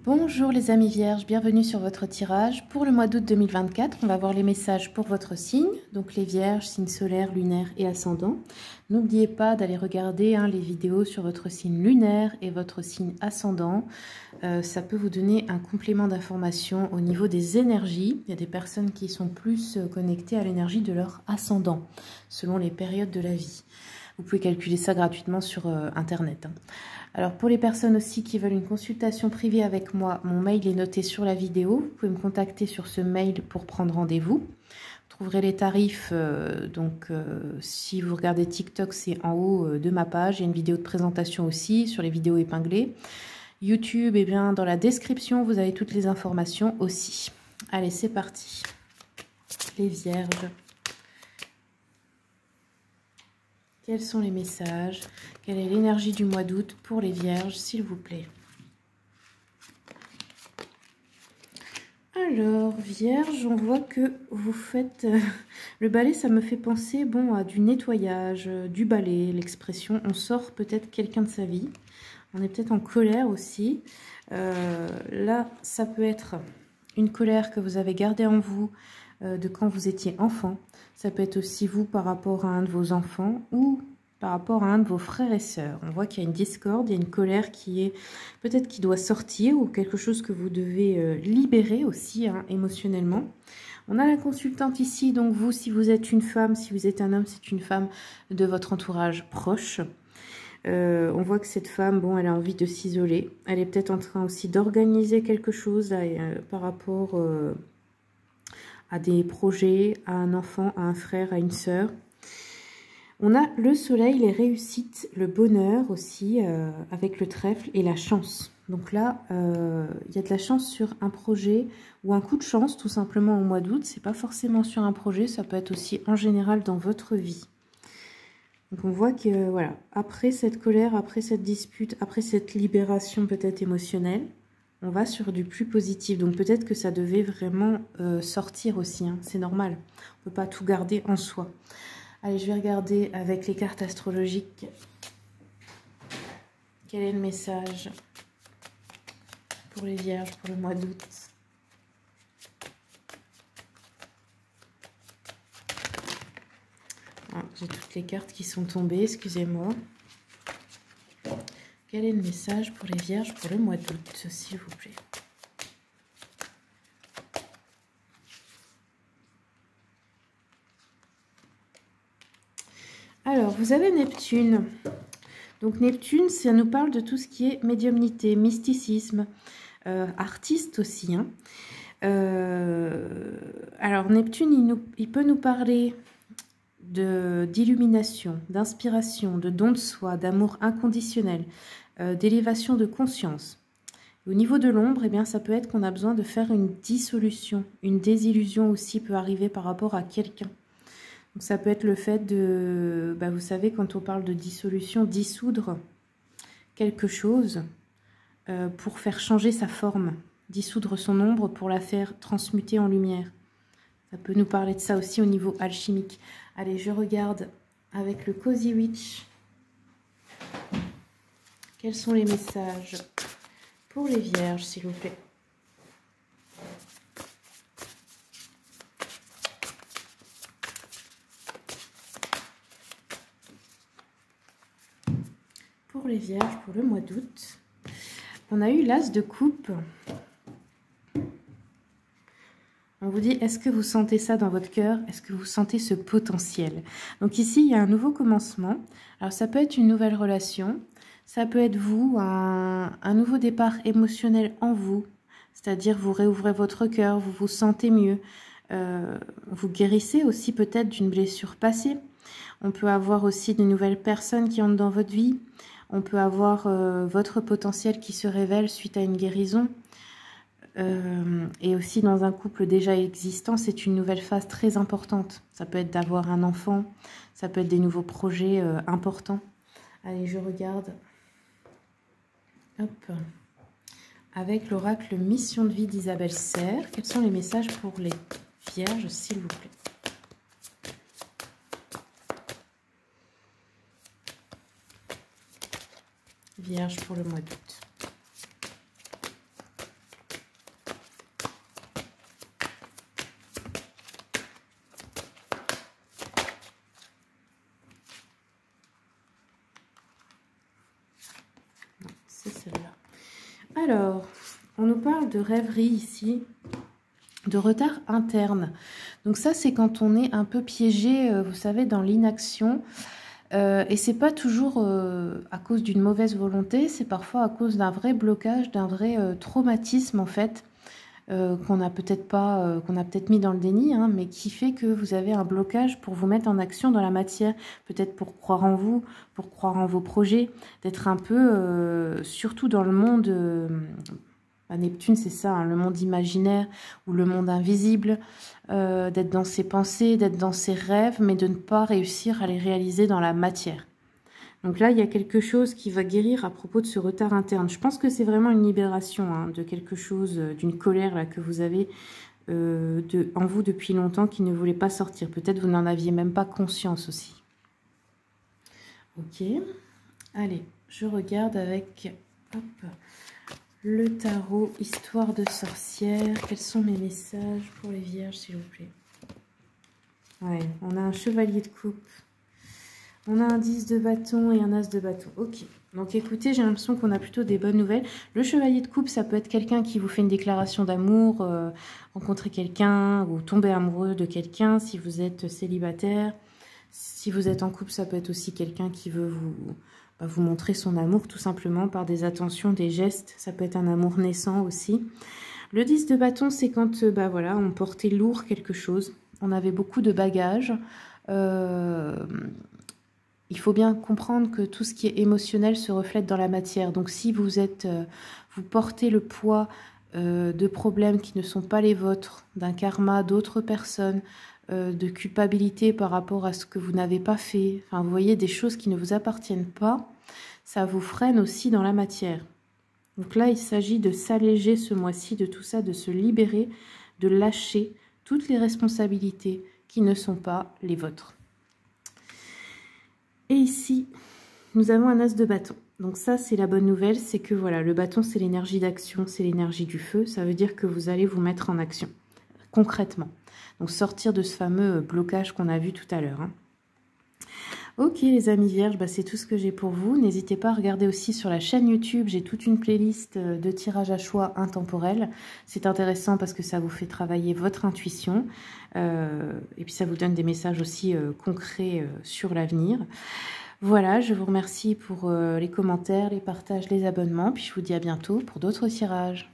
Bonjour les amis vierges, bienvenue sur votre tirage. Pour le mois d'août 2024, on va voir les messages pour votre signe, donc les vierges, signe solaire, lunaire et ascendant. N'oubliez pas d'aller regarder les vidéos sur votre signe lunaire et votre signe ascendant. Ça peut vous donner un complément d'information au niveau des énergies. Il y a des personnes qui sont plus connectées à l'énergie de leur ascendant, selon les périodes de la vie. Vous pouvez calculer ça gratuitement sur Internet. Alors pour les personnes aussi qui veulent une consultation privée avec moi, mon mail est noté sur la vidéo. Vous pouvez me contacter sur ce mail pour prendre rendez-vous. Vous trouverez les tarifs, si vous regardez TikTok, c'est en haut de ma page. Il y a une vidéo de présentation aussi sur les vidéos épinglées. YouTube, eh bien, dans la description, vous avez toutes les informations aussi. Allez, c'est parti. Les vierges. Quels sont les messages? Quelle est l'énergie du mois d'août pour les vierges, s'il vous plaît? Alors, vierge, on voit que vous faites... le balai, ça me fait penser à du nettoyage, du balai, l'expression. On sort peut-être quelqu'un de sa vie. On est peut-être en colère aussi. Là, ça peut être une colère que vous avez gardée en vous de quand vous étiez enfant. Ça peut être aussi vous par rapport à un de vos enfants ou par rapport à un de vos frères et sœurs. On voit qu'il y a une discorde, il y a une colère qui est peut-être qui doit sortir ou quelque chose que vous devez libérer aussi émotionnellement. On a la consultante ici, donc vous, si vous êtes une femme, si vous êtes un homme, c'est une femme de votre entourage proche. On voit que cette femme, elle a envie de s'isoler. Elle est peut-être en train aussi d'organiser quelque chose par rapport à des projets, à un enfant, à un frère, à une sœur. On a le soleil, les réussites, le bonheur aussi, avec le trèfle et la chance. Donc là, il y a de la chance sur un projet ou un coup de chance, tout simplement au mois d'août. C'est pas forcément sur un projet, ça peut être aussi en général dans votre vie. Donc on voit que, voilà, après cette colère, après cette dispute, après cette libération peut-être émotionnelle, on va sur du plus positif. Donc peut-être que ça devait vraiment sortir aussi, c'est normal. On ne peut pas tout garder en soi. Allez, je vais regarder avec les cartes astrologiques. Quel est le message pour les vierges pour le mois d'août? J'ai toutes les cartes qui sont tombées, excusez-moi. Quel est le message pour les vierges pour le mois d'août, s'il vous plaît? Alors, vous avez Neptune. Donc Neptune, ça nous parle de tout ce qui est médiumnité, mysticisme, artiste aussi. Alors Neptune, il peut nous parler d'illumination, d'inspiration, de don de soi, d'amour inconditionnel, d'élévation de conscience. Au niveau de l'ombre, eh bien, ça peut être qu'on a besoin de faire une dissolution, une désillusion aussi peut arriver par rapport à quelqu'un. Donc ça peut être le fait de, vous savez, quand on parle de dissolution, dissoudre quelque chose pour faire changer sa forme, dissoudre son ombre pour la faire transmuter en lumière. Ça peut nous parler de ça aussi au niveau alchimique. Allez, je regarde avec le Cozy Witch. Quels sont les messages pour les vierges, s'il vous plaît? Pour les vierges, pour le mois d'août, on a eu l'As de coupe. On vous dit, est-ce que vous sentez ça dans votre cœur? Est-ce que vous sentez ce potentiel? Donc ici, il y a un nouveau commencement. Alors ça peut être une nouvelle relation, ça peut être vous, un nouveau départ émotionnel en vous. C'est-à-dire, vous réouvrez votre cœur, vous vous sentez mieux. Vous guérissez aussi peut-être d'une blessure passée. On peut avoir aussi de nouvelles personnes qui entrent dans votre vie. On peut avoir votre potentiel qui se révèle suite à une guérison. Et aussi dans un couple déjà existant, c'est une nouvelle phase très importante. Ça peut être d'avoir un enfant, ça peut être des nouveaux projets importants. Allez, je regarde. Hop. Avec l'oracle Mission de vie d'Isabelle Serre, quels sont les messages pour les vierges, s'il vous plaît? Vierge pour le mois d'août. Alors, on nous parle de rêverie ici, de retard interne. Donc ça, c'est quand on est un peu piégé, vous savez, dans l'inaction. Et c'est pas toujours à cause d'une mauvaise volonté, c'est parfois à cause d'un vrai blocage, d'un vrai traumatisme en fait, qu'on a peut-être pas, qu'on a peut-être mis dans le déni, hein, mais qui fait que vous avez un blocage pour vous mettre en action dans la matière, peut-être pour croire en vous, pour croire en vos projets, d'être un peu, surtout dans le monde, à Neptune c'est ça, hein, le monde imaginaire ou le monde invisible, d'être dans ses pensées, d'être dans ses rêves, mais de ne pas réussir à les réaliser dans la matière. Donc là, il y a quelque chose qui va guérir à propos de ce retard interne. Je pense que c'est vraiment une libération hein, de quelque chose, d'une colère là, que vous avez en vous depuis longtemps qui ne voulait pas sortir. Peut-être vous n'en aviez même pas conscience aussi. Ok. Allez, je regarde avec le tarot Histoire de sorcière. Quels sont mes messages pour les vierges, s'il vous plaît? Ouais, on a un chevalier de coupe. On a un 10 de bâton et un as de bâton. Ok. Donc écoutez, j'ai l'impression qu'on a plutôt des bonnes nouvelles. Le chevalier de coupe, ça peut être quelqu'un qui vous fait une déclaration d'amour, rencontrer quelqu'un ou tomber amoureux de quelqu'un si vous êtes célibataire. Si vous êtes en couple, ça peut être aussi quelqu'un qui veut vous montrer son amour tout simplement par des attentions, des gestes. Ça peut être un amour naissant aussi. Le 10 de bâton, c'est quand voilà, on portait lourd quelque chose. On avait beaucoup de bagages. Il faut bien comprendre que tout ce qui est émotionnel se reflète dans la matière. Donc si vous portez le poids de problèmes qui ne sont pas les vôtres, d'un karma d'autres personnes, de culpabilité par rapport à ce que vous n'avez pas fait, enfin vous voyez des choses qui ne vous appartiennent pas, ça vous freine aussi dans la matière. Donc là, il s'agit de s'alléger ce mois-ci de tout ça, de se libérer, de lâcher toutes les responsabilités qui ne sont pas les vôtres. Et ici, nous avons un as de bâton. Donc ça, c'est la bonne nouvelle, c'est que voilà, le bâton, c'est l'énergie d'action, c'est l'énergie du feu. Ça veut dire que vous allez vous mettre en action, concrètement. Donc sortir de ce fameux blocage qu'on a vu tout à l'heure. Hein. Ok les amis vierges, c'est tout ce que j'ai pour vous. N'hésitez pas à regarder aussi sur la chaîne YouTube, j'ai toute une playlist de tirages à choix intemporels. C'est intéressant parce que ça vous fait travailler votre intuition et puis ça vous donne des messages aussi concrets sur l'avenir. Voilà, je vous remercie pour les commentaires, les partages, les abonnements, puis je vous dis à bientôt pour d'autres tirages.